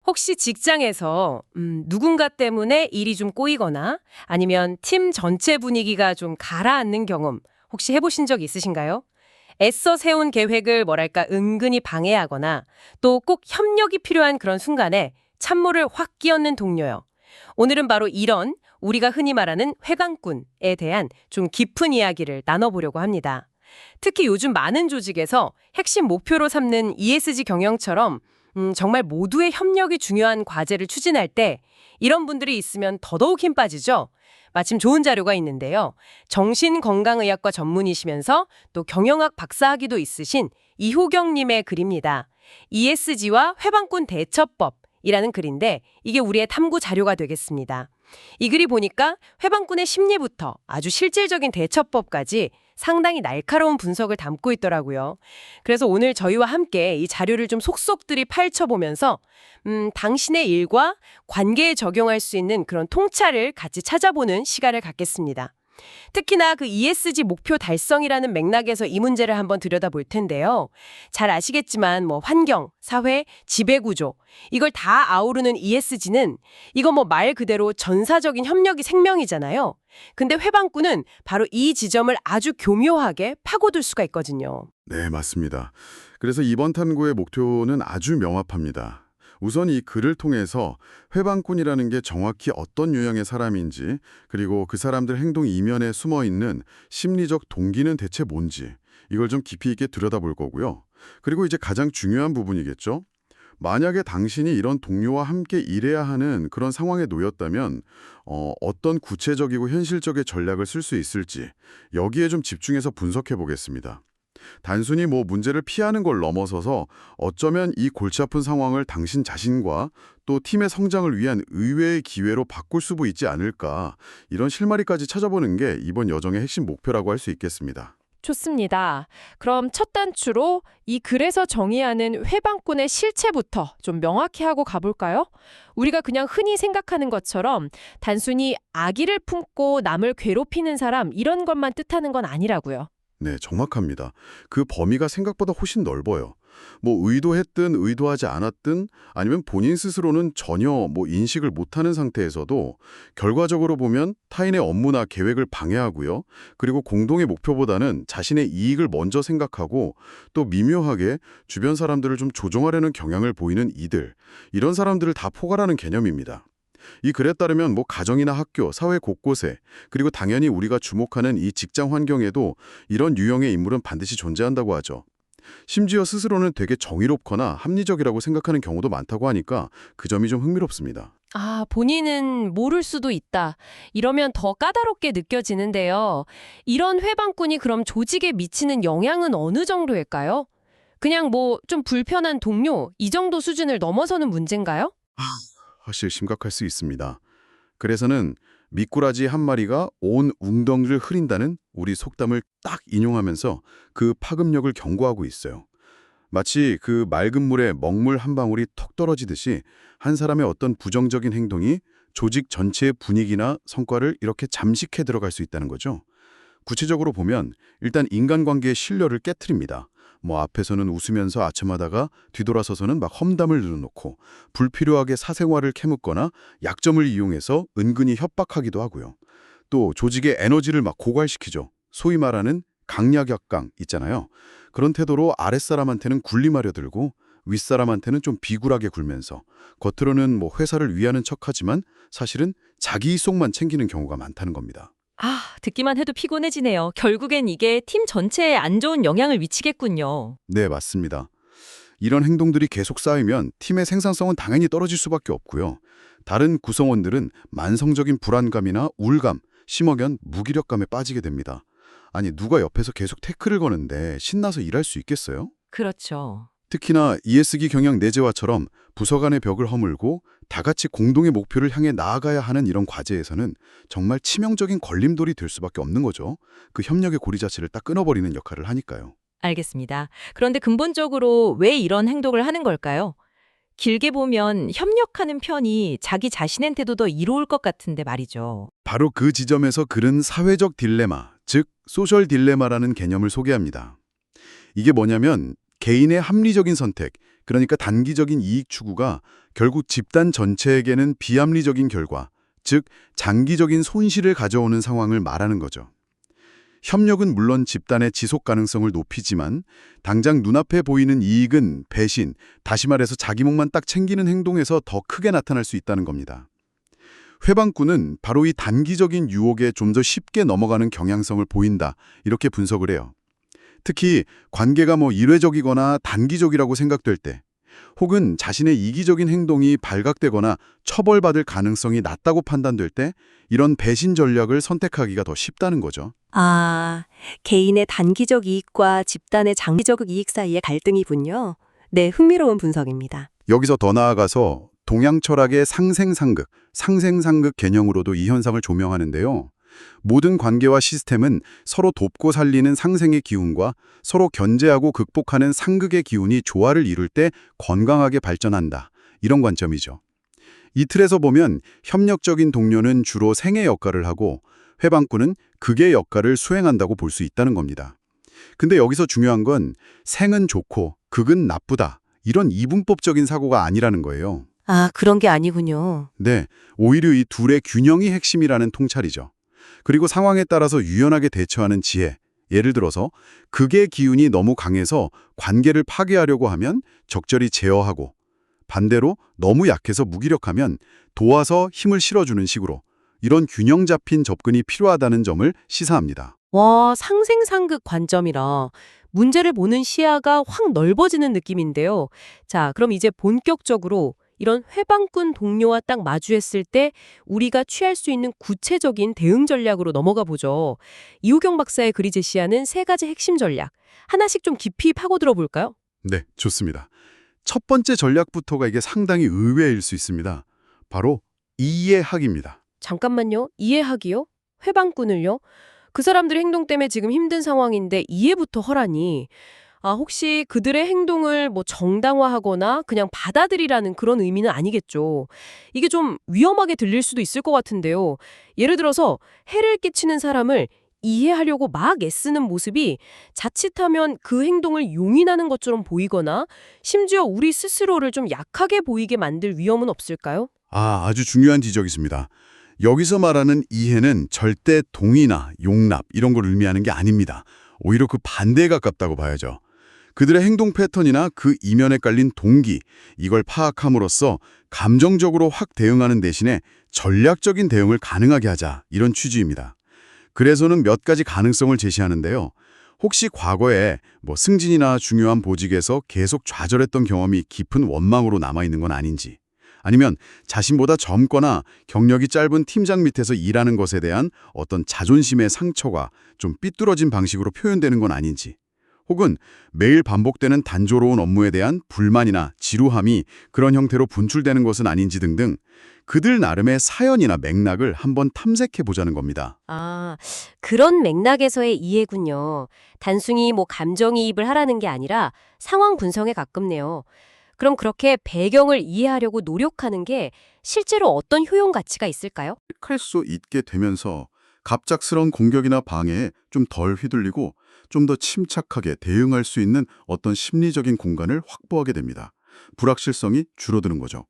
혹시 직장에서 누군가 때문에 일이 좀 꼬이거나 아니면 팀 전체 분위기가 좀 가라앉는 경험 혹시 해보신 적 있으신가요? 애써 세운 계획을 뭐랄까 은근히 방해하거나 또 꼭 협력이 필요한 그런 순간에 찬물을 확 끼얹는 동료요. 오늘은 바로 이런 우리가 흔히 말하는 회강꾼에 대한 좀 깊은 이야기를 나눠보려고 합니다. 특히 요즘 많은 조직에서 핵심 목표로 삼는 ESG 경영처럼 정말 모두의 협력이 중요한 과제를 추진할 때 이런 분들이 있으면 더더욱 힘 빠지죠. 마침 좋은 자료가 있는데요. 정신건강의학과 전문이시면서 또 경영학 박사학위도 있으신 이호경님의 글입니다. ESG와 회방꾼 대처법이라는 글인데 이게 우리의 탐구 자료가 되겠습니다. 이 글이 보니까 회방꾼의 심리부터 아주 실질적인 대처법까지 상당히 날카로운 분석을 담고 있더라고요. 그래서 오늘 저희와 함께 이 자료를 좀 속속들이 파헤쳐보면서 당신의 일과 관계에 적용할 수 있는 그런 통찰을 같이 찾아보는 시간을 갖겠습니다. 특히나 그 ESG 목표 달성이라는 맥락에서 이 문제를 한번 들여다볼 텐데요. 잘 아시겠지만 환경, 사회, 지배구조 이걸 다 아우르는 ESG는 이거 말 그대로 전사적인 협력이 생명이잖아요. 근데 회방꾼은 바로 이 지점을 아주 교묘하게 파고들 수가 있거든요. 네, 맞습니다. 그래서 이번 탐구의 목표는 아주 명확합니다. 우선 이 글을 통해서 회방꾼이라는 게 정확히 어떤 유형의 사람인지, 그리고 그 사람들 행동 이면에 숨어있는 심리적 동기는 대체 뭔지, 이걸 좀 깊이 있게 들여다볼 거고요. 그리고 이제 가장 중요한 부분이겠죠. 만약에 당신이 이런 동료와 함께 일해야 하는 그런 상황에 놓였다면 어떤 구체적이고 현실적인 전략을 쓸 수 있을지 여기에 좀 집중해서 분석해 보겠습니다. 단순히 문제를 피하는 걸 넘어서서 어쩌면 이 골치 아픈 상황을 당신 자신과 또 팀의 성장을 위한 의외의 기회로 바꿀 수도 있지 않을까, 이런 실마리까지 찾아보는 게 이번 여정의 핵심 목표라고 할 수 있겠습니다. 좋습니다. 그럼 첫 단추로 이 글에서 정의하는 회방꾼의 실체부터 좀 명확히 하고 가볼까요? 우리가 그냥 흔히 생각하는 것처럼 단순히 악의를 품고 남을 괴롭히는 사람 이런 것만 뜻하는 건 아니라고요. 네, 정확합니다. 그 범위가 생각보다 훨씬 넓어요. 의도했든 의도하지 않았든 아니면 본인 스스로는 전혀 인식을 못하는 상태에서도 결과적으로 보면 타인의 업무나 계획을 방해하고요. 그리고 공동의 목표보다는 자신의 이익을 먼저 생각하고 또 미묘하게 주변 사람들을 좀 조종하려는 경향을 보이는 이런 사람들을 다 포괄하는 개념입니다. 이 글에 따르면 가정이나 학교, 사회 곳곳에, 그리고 당연히 우리가 주목하는 이 직장 환경에도 이런 유형의 인물은 반드시 존재한다고 하죠. 심지어 스스로는 되게 정의롭거나 합리적이라고 생각하는 경우도 많다고 하니까 그 점이 좀 흥미롭습니다. 본인은 모를 수도 있다. 이러면 더 까다롭게 느껴지는데요. 이런 회방꾼이 그럼 조직에 미치는 영향은 어느 정도일까요? 그냥 좀 불편한 동료 이 정도 수준을 넘어서는 문제인가요? 사실 심각할 수 있습니다. 그래서는 미꾸라지 한 마리가 온 웅덩이를 흐린다는 우리 속담을 딱 인용하면서 그 파급력을 경고하고 있어요. 마치 그 맑은 물에 먹물 한 방울이 턱 떨어지듯이 한 사람의 어떤 부정적인 행동이 조직 전체의 분위기나 성과를 이렇게 잠식해 들어갈 수 있다는 거죠. 구체적으로 보면 일단 인간관계의 신뢰를 깨트립니다. 앞에서는 웃으면서 아첨하다가 뒤돌아서서는 막 험담을 늘어놓고 불필요하게 사생활을 캐묻거나 약점을 이용해서 은근히 협박하기도 하고요. 또 조직의 에너지를 막 고갈시키죠. 소위 말하는 강약약강 있잖아요. 그런 태도로 아랫사람한테는 군림하려 들고 윗사람한테는 좀 비굴하게 굴면서 겉으로는 회사를 위하는 척하지만 사실은 자기 이속만 챙기는 경우가 많다는 겁니다. 듣기만 해도 피곤해지네요. 결국엔 이게 팀 전체에 안 좋은 영향을 미치겠군요. 네, 맞습니다. 이런 행동들이 계속 쌓이면 팀의 생산성은 당연히 떨어질 수밖에 없고요. 다른 구성원들은 만성적인 불안감이나 우울감, 심하면 무기력감에 빠지게 됩니다. 아니, 누가 옆에서 계속 태클을 거는데 신나서 일할 수 있겠어요? 그렇죠. 특히나 ESG 경영 내재화처럼 부서 간의 벽을 허물고 다 같이 공동의 목표를 향해 나아가야 하는 이런 과제에서는 정말 치명적인 걸림돌이 될 수밖에 없는 거죠. 그 협력의 고리 자체를 딱 끊어버리는 역할을 하니까요. 알겠습니다. 그런데 근본적으로 왜 이런 행동을 하는 걸까요? 길게 보면 협력하는 편이 자기 자신한테도 더 이로울 것 같은데 말이죠. 바로 그 지점에서 글은 사회적 딜레마, 즉 소셜 딜레마라는 개념을 소개합니다. 이게 뭐냐면 개인의 합리적인 선택, 그러니까 단기적인 이익 추구가 결국 집단 전체에게는 비합리적인 결과, 즉 장기적인 손실을 가져오는 상황을 말하는 거죠. 협력은 물론 집단의 지속 가능성을 높이지만 당장 눈앞에 보이는 이익은 배신, 다시 말해서 자기 목만 딱 챙기는 행동에서 더 크게 나타날 수 있다는 겁니다. 회방꾼은 바로 이 단기적인 유혹에 좀 더 쉽게 넘어가는 경향성을 보인다, 이렇게 분석을 해요. 특히 관계가 일회적이거나 단기적이라고 생각될 때, 혹은 자신의 이기적인 행동이 발각되거나 처벌받을 가능성이 낮다고 판단될 때 이런 배신 전략을 선택하기가 더 쉽다는 거죠. 아, 개인의 단기적 이익과 집단의 장기적 이익 사이의 갈등이군요. 네, 흥미로운 분석입니다. 여기서 더 나아가서 동양 철학의 상생상극 개념으로도 이 현상을 조명하는데요. 모든 관계와 시스템은 서로 돕고 살리는 상생의 기운과 서로 견제하고 극복하는 상극의 기운이 조화를 이룰 때 건강하게 발전한다. 이런 관점이죠. 이 틀에서 보면 협력적인 동료는 주로 생의 역할을 하고 회방꾼은 극의 역할을 수행한다고 볼 수 있다는 겁니다. 근데 여기서 중요한 건 생은 좋고 극은 나쁘다. 이런 이분법적인 사고가 아니라는 거예요. 아, 그런 게 아니군요. 네, 오히려 이 둘의 균형이 핵심이라는 통찰이죠. 그리고 상황에 따라서 유연하게 대처하는 지혜. 예를 들어서 극의 기운이 너무 강해서 관계를 파괴하려고 하면 적절히 제어하고, 반대로 너무 약해서 무기력하면 도와서 힘을 실어주는 식으로 이런 균형 잡힌 접근이 필요하다는 점을 시사합니다. 와, 상생상극 관점이라 문제를 보는 시야가 확 넓어지는 느낌인데요. 자, 그럼 이제 본격적으로 이런 회방꾼 동료와 딱 마주했을 때 우리가 취할 수 있는 구체적인 대응 전략으로 넘어가 보죠. 이우경 박사의 글이 제시하는 3가지 핵심 전략. 하나씩 좀 깊이 파고들어 볼까요? 네, 좋습니다. 첫 번째 전략부터가 이게 상당히 의외일 수 있습니다. 바로 이해하기입니다. 잠깐만요. 이해하기요? 회방꾼을요? 그 사람들의 행동 때문에 지금 힘든 상황인데 이해부터 허라니. 아, 혹시 그들의 행동을 정당화하거나 그냥 받아들이라는 그런 의미는 아니겠죠. 이게 좀 위험하게 들릴 수도 있을 것 같은데요. 예를 들어서 해를 끼치는 사람을 이해하려고 막 애쓰는 모습이 자칫하면 그 행동을 용인하는 것처럼 보이거나 심지어 우리 스스로를 좀 약하게 보이게 만들 위험은 없을까요? 아주 중요한 지적이십니다. 여기서 말하는 이해는 절대 동의나 용납 이런 걸 의미하는 게 아닙니다. 오히려 그 반대에 가깝다고 봐야죠. 그들의 행동 패턴이나 그 이면에 깔린 동기, 이걸 파악함으로써 감정적으로 확 대응하는 대신에 전략적인 대응을 가능하게 하자, 이런 취지입니다. 그래서는 몇 가지 가능성을 제시하는데요. 혹시 과거에 승진이나 중요한 보직에서 계속 좌절했던 경험이 깊은 원망으로 남아있는 건 아닌지, 아니면 자신보다 젊거나 경력이 짧은 팀장 밑에서 일하는 것에 대한 어떤 자존심의 상처가 좀 삐뚤어진 방식으로 표현되는 건 아닌지, 혹은 매일 반복되는 단조로운 업무에 대한 불만이나 지루함이 그런 형태로 분출되는 것은 아닌지 등등 그들 나름의 사연이나 맥락을 한번 탐색해 보자는 겁니다. 아, 그런 맥락에서의 이해군요. 단순히 감정이입을 하라는 게 아니라 상황 분석에 가깝네요. 그럼 그렇게 배경을 이해하려고 노력하는 게 실제로 어떤 효용 가치가 있을까요? 할 수 있게 되면서 갑작스러운 공격이나 방해에 좀 덜 휘둘리고 좀 더 침착하게 대응할 수 있는 어떤 심리적인 공간을 확보하게 됩니다. 불확실성이 줄어드는 거죠.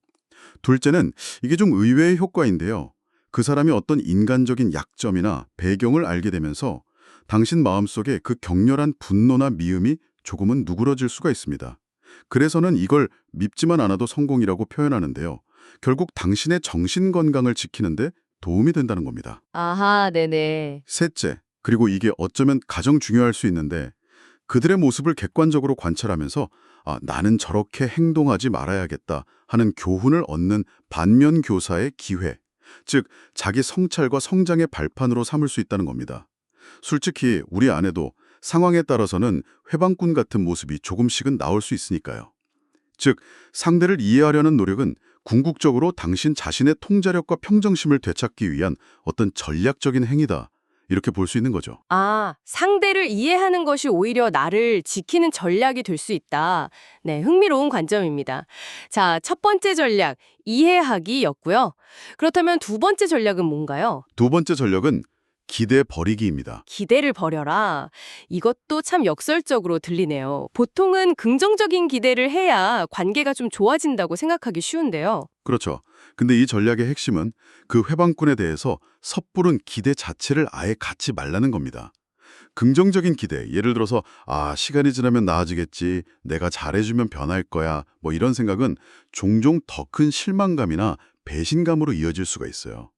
둘째는 이게 좀 의외의 효과인데요. 그 사람이 어떤 인간적인 약점이나 배경을 알게 되면서 당신 마음속에 그 격렬한 분노나 미움이 조금은 누그러질 수가 있습니다. 그래서는 이걸 밉지만 않아도 성공이라고 표현하는데요. 결국 당신의 정신 건강을 지키는데 도움이 된다는 겁니다. 아하, 네네. 셋째, 그리고 이게 어쩌면 가장 중요할 수 있는데 그들의 모습을 객관적으로 관찰하면서 나는 저렇게 행동하지 말아야겠다 하는 교훈을 얻는 반면 교사의 기회, 즉 자기 성찰과 성장의 발판으로 삼을 수 있다는 겁니다. 솔직히 우리 안에도 상황에 따라서는 회방꾼 같은 모습이 조금씩은 나올 수 있으니까요. 즉 상대를 이해하려는 노력은 궁극적으로 당신 자신의 통제력과 평정심을 되찾기 위한 어떤 전략적인 행위다. 이렇게 볼 수 있는 거죠. 아, 상대를 이해하는 것이 오히려 나를 지키는 전략이 될 수 있다. 네, 흥미로운 관점입니다. 자, 첫 번째 전략, 이해하기였고요. 그렇다면 두 번째 전략은 뭔가요? 두 번째 전략은 기대 버리기입니다. 기대를 버려라. 이것도 참 역설적으로 들리네요. 보통은 긍정적인 기대를 해야 관계가 좀 좋아진다고 생각하기 쉬운데요. 그렇죠. 근데 이 전략의 핵심은 그 회방꾼에 대해서 섣부른 기대 자체를 아예 갖지 말라는 겁니다. 긍정적인 기대, 예를 들어서 시간이 지나면 나아지겠지, 내가 잘해주면 변할 거야, 뭐 이런 생각은 종종 더 큰 실망감이나 배신감으로 이어질 수가 있어요.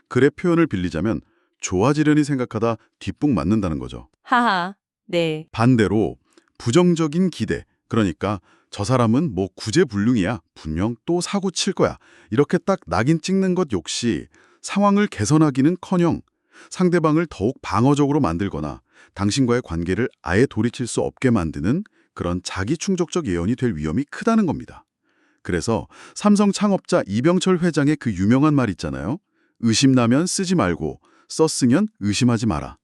글의 표현을 빌리자면 좋아지려니 생각하다 뒷북 맞는다는 거죠. 하하, 네. 반대로 부정적인 기대, 그러니까 저 사람은 뭐 구제불능이야, 분명 또 사고 칠 거야, 이렇게 딱 낙인 찍는 것 역시 상황을 개선하기는커녕 상대방을 더욱 방어적으로 만들거나 당신과의 관계를 아예 돌이킬 수 없게 만드는 그런 자기 충족적 예언이 될 위험이 크다는 겁니다. 그래서 삼성 창업자 이병철 회장의 그 유명한 말 있잖아요. 의심나면 쓰지 말고 썼으면 의심하지 마라.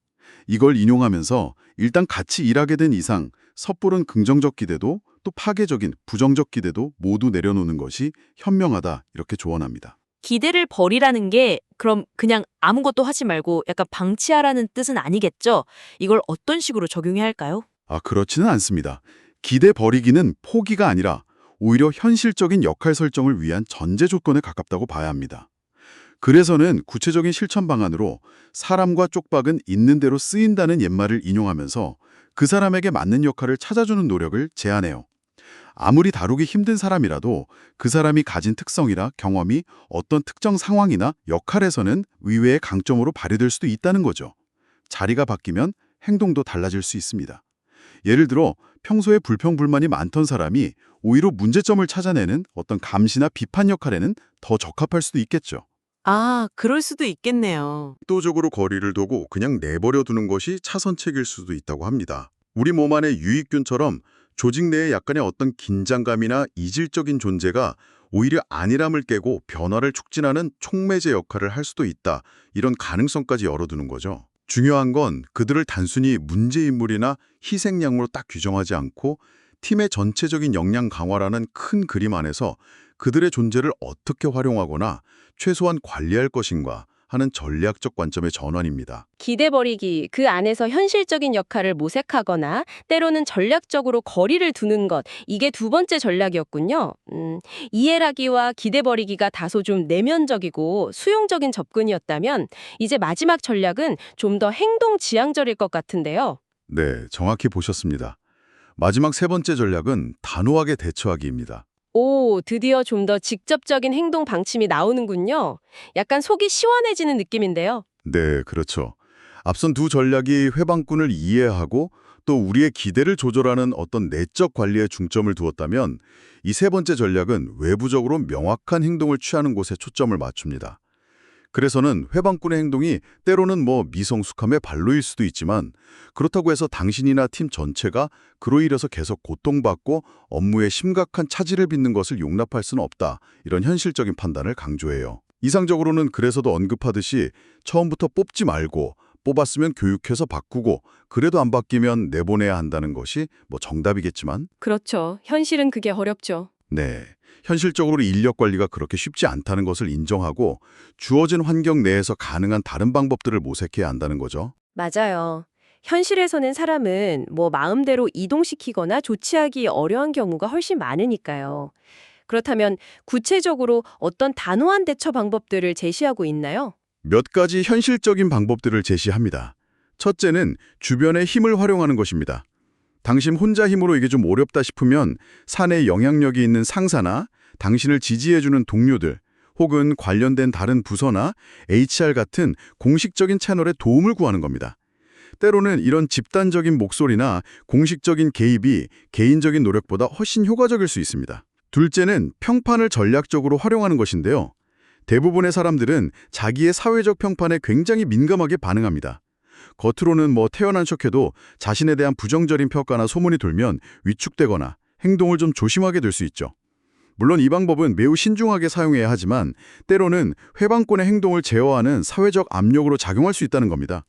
이걸 인용하면서 일단 같이 일하게 된 이상 섣부른 긍정적 기대도 또 파괴적인 부정적 기대도 모두 내려놓는 것이 현명하다, 이렇게 조언합니다. 기대를 버리라는 게 그럼 그냥 아무것도 하지 말고 약간 방치하라는 뜻은 아니겠죠? 이걸 어떤 식으로 적용해야 할까요? 그렇지는 않습니다. 기대 버리기는 포기가 아니라 오히려 현실적인 역할 설정을 위한 전제 조건에 가깝다고 봐야 합니다. 그래서는 구체적인 실천 방안으로 사람과 쪽박은 있는 대로 쓰인다는 옛말을 인용하면서 그 사람에게 맞는 역할을 찾아주는 노력을 제안해요. 아무리 다루기 힘든 사람이라도 그 사람이 가진 특성이나 경험이 어떤 특정 상황이나 역할에서는 의외의 강점으로 발휘될 수도 있다는 거죠. 자리가 바뀌면 행동도 달라질 수 있습니다. 예를 들어 평소에 불평불만이 많던 사람이 오히려 문제점을 찾아내는 어떤 감시나 비판 역할에는 더 적합할 수도 있겠죠. 그럴 수도 있겠네요. 의도적으로 거리를 두고 그냥 내버려 두는 것이 차선책일 수도 있다고 합니다. 우리 몸 안의 유익균처럼 조직 내에 약간의 어떤 긴장감이나 이질적인 존재가 오히려 안일함을 깨고 변화를 촉진하는 촉매제 역할을 할 수도 있다. 이런 가능성까지 열어두는 거죠. 중요한 건 그들을 단순히 문제인물이나 희생양으로 딱 규정하지 않고 팀의 전체적인 역량 강화라는 큰 그림 안에서 그들의 존재를 어떻게 활용하거나 최소한 관리할 것인가 하는 전략적 관점의 전환입니다. 기대 버리기, 그 안에서 현실적인 역할을 모색하거나 때로는 전략적으로 거리를 두는 것, 이게 두 번째 전략이었군요. 이해하기와 기대 버리기가 다소 좀 내면적이고 수용적인 접근이었다면 이제 마지막 전략은 좀 더 행동 지향적일 것 같은데요. 네, 정확히 보셨습니다. 마지막 세 번째 전략은 단호하게 대처하기입니다. 드디어 좀 더 직접적인 행동 방침이 나오는군요. 약간 속이 시원해지는 느낌인데요. 네, 그렇죠. 앞선 두 전략이 회방꾼을 이해하고 또 우리의 기대를 조절하는 어떤 내적 관리에 중점을 두었다면 이 세 번째 전략은 외부적으로 명확한 행동을 취하는 곳에 초점을 맞춥니다. 그래서는 회방꾼의 행동이 때로는 미성숙함의 발로일 수도 있지만 그렇다고 해서 당신이나 팀 전체가 그로 인해서 계속 고통받고 업무에 심각한 차질을 빚는 것을 용납할 수는 없다. 이런 현실적인 판단을 강조해요. 이상적으로는 그래서도 언급하듯이 처음부터 뽑지 말고 뽑았으면 교육해서 바꾸고 그래도 안 바뀌면 내보내야 한다는 것이 정답이겠지만 그렇죠. 현실은 그게 어렵죠. 네, 현실적으로 인력 관리가 그렇게 쉽지 않다는 것을 인정하고 주어진 환경 내에서 가능한 다른 방법들을 모색해야 한다는 거죠. 맞아요. 현실에서는 사람은 마음대로 이동시키거나 조치하기 어려운 경우가 훨씬 많으니까요. 그렇다면 구체적으로 어떤 단호한 대처 방법들을 제시하고 있나요? 몇 가지 현실적인 방법들을 제시합니다. 첫째는 주변의 힘을 활용하는 것입니다. 당신 혼자 힘으로 이게 좀 어렵다 싶으면 사내 영향력이 있는 상사나 당신을 지지해주는 동료들 혹은 관련된 다른 부서나 HR 같은 공식적인 채널에 도움을 구하는 겁니다. 때로는 이런 집단적인 목소리나 공식적인 개입이 개인적인 노력보다 훨씬 효과적일 수 있습니다. 둘째는 평판을 전략적으로 활용하는 것인데요. 대부분의 사람들은 자기의 사회적 평판에 굉장히 민감하게 반응합니다. 겉으로는 태어난 척해도 자신에 대한 부정적인 평가나 소문이 돌면 위축되거나 행동을 좀 조심하게 될 수 있죠. 물론 이 방법은 매우 신중하게 사용해야 하지만 때로는 회방꾼의 행동을 제어하는 사회적 압력으로 작용할 수 있다는 겁니다.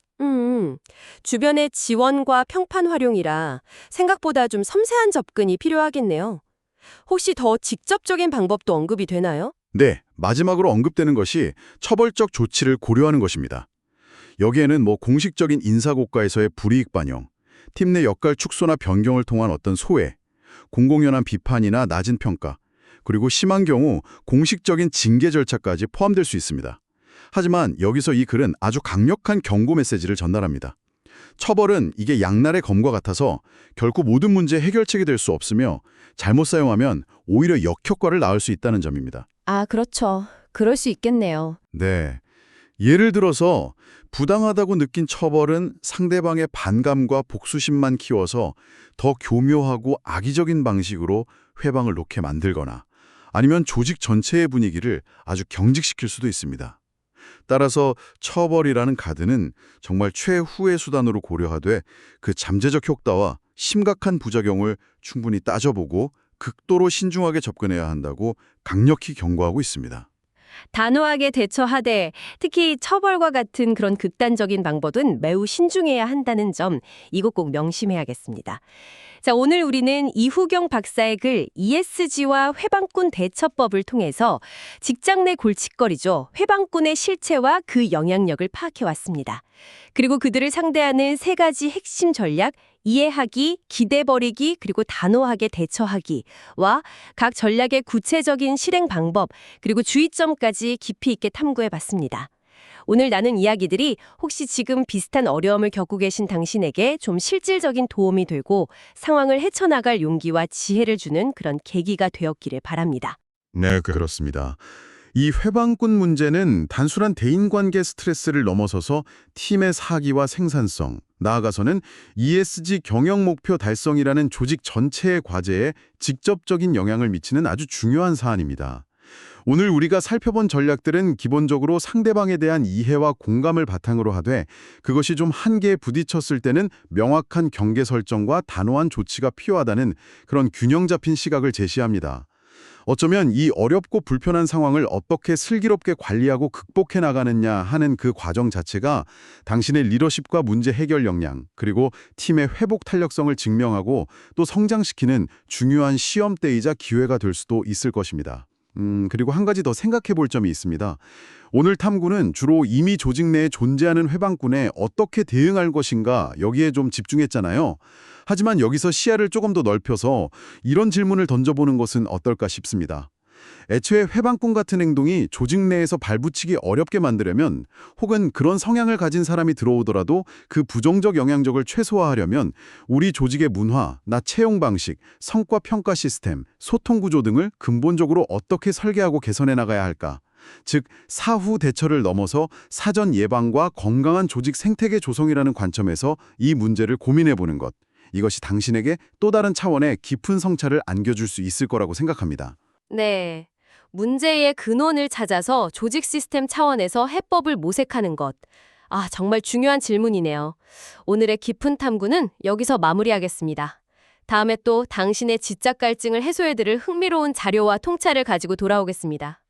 주변의 지원과 평판 활용이라 생각보다 좀 섬세한 접근이 필요하겠네요. 혹시 더 직접적인 방법도 언급이 되나요? 네, 마지막으로 언급되는 것이 처벌적 조치를 고려하는 것입니다. 여기에는 공식적인 인사고과에서의 불이익 반영, 팀 내 역할 축소나 변경을 통한 어떤 소외, 공공연한 비판이나 낮은 평가, 그리고 심한 경우 공식적인 징계 절차까지 포함될 수 있습니다. 하지만 여기서 이 글은 아주 강력한 경고 메시지를 전달합니다. 처벌은 이게 양날의 검과 같아서 결코 모든 문제 해결책이 될 수 없으며 잘못 사용하면 오히려 역효과를 낳을 수 있다는 점입니다. 아, 그렇죠. 그럴 수 있겠네요. 네. 예를 들어서 부당하다고 느낀 처벌은 상대방의 반감과 복수심만 키워서 더 교묘하고 악의적인 방식으로 회방을 놓게 만들거나 아니면 조직 전체의 분위기를 아주 경직시킬 수도 있습니다. 따라서 처벌이라는 카드는 정말 최후의 수단으로 고려하되 그 잠재적 효과와 심각한 부작용을 충분히 따져보고 극도로 신중하게 접근해야 한다고 강력히 경고하고 있습니다. 단호하게 대처하되 특히 처벌과 같은 그런 극단적인 방법은 매우 신중해야 한다는 점 이것 꼭 명심해야겠습니다. 자, 오늘 우리는 이후경 박사의 글 ESG와 회방꾼 대처법을 통해서 직장 내 골칫거리죠. 회방꾼의 실체와 그 영향력을 파악해왔습니다. 그리고 그들을 상대하는 세 가지 핵심 전략, 이해하기, 기대버리기, 그리고 단호하게 대처하기와 각 전략의 구체적인 실행 방법, 그리고 주의점까지 깊이 있게 탐구해봤습니다. 오늘 나눈 이야기들이 혹시 지금 비슷한 어려움을 겪고 계신 당신에게 좀 실질적인 도움이 되고 상황을 헤쳐나갈 용기와 지혜를 주는 그런 계기가 되었기를 바랍니다. 네, 그렇습니다. 이 회방꾼 문제는 단순한 대인관계 스트레스를 넘어서서 팀의 사기와 생산성, 나아가서는 ESG 경영 목표 달성이라는 조직 전체의 과제에 직접적인 영향을 미치는 아주 중요한 사안입니다. 오늘 우리가 살펴본 전략들은 기본적으로 상대방에 대한 이해와 공감을 바탕으로 하되 그것이 좀 한계에 부딪혔을 때는 명확한 경계 설정과 단호한 조치가 필요하다는 그런 균형 잡힌 시각을 제시합니다. 어쩌면 이 어렵고 불편한 상황을 어떻게 슬기롭게 관리하고 극복해 나가느냐 하는 그 과정 자체가 당신의 리더십과 문제 해결 역량, 그리고 팀의 회복 탄력성을 증명하고 또 성장시키는 중요한 시험대이자 기회가 될 수도 있을 것입니다. 그리고 한 가지 더 생각해 볼 점이 있습니다. 오늘 탐구는 주로 이미 조직 내에 존재하는 회방꾼에 어떻게 대응할 것인가 여기에 좀 집중했잖아요. 하지만 여기서 시야를 조금 더 넓혀서 이런 질문을 던져보는 것은 어떨까 싶습니다. 애초에 회방꾼 같은 행동이 조직 내에서 발붙이기 어렵게 만들려면 혹은 그런 성향을 가진 사람이 들어오더라도 그 부정적 영향력을 최소화하려면 우리 조직의 문화, 채용 방식, 성과 평가 시스템, 소통 구조 등을 근본적으로 어떻게 설계하고 개선해 나가야 할까? 즉, 사후 대처를 넘어서 사전 예방과 건강한 조직 생태계 조성이라는 관점에서 이 문제를 고민해 보는 것. 이것이 당신에게 또 다른 차원의 깊은 성찰을 안겨줄 수 있을 거라고 생각합니다. 네. 문제의 근원을 찾아서 조직 시스템 차원에서 해법을 모색하는 것. 아, 정말 중요한 질문이네요. 오늘의 깊은 탐구는 여기서 마무리하겠습니다. 다음에 또 당신의 지적 갈증을 해소해드릴 흥미로운 자료와 통찰을 가지고 돌아오겠습니다.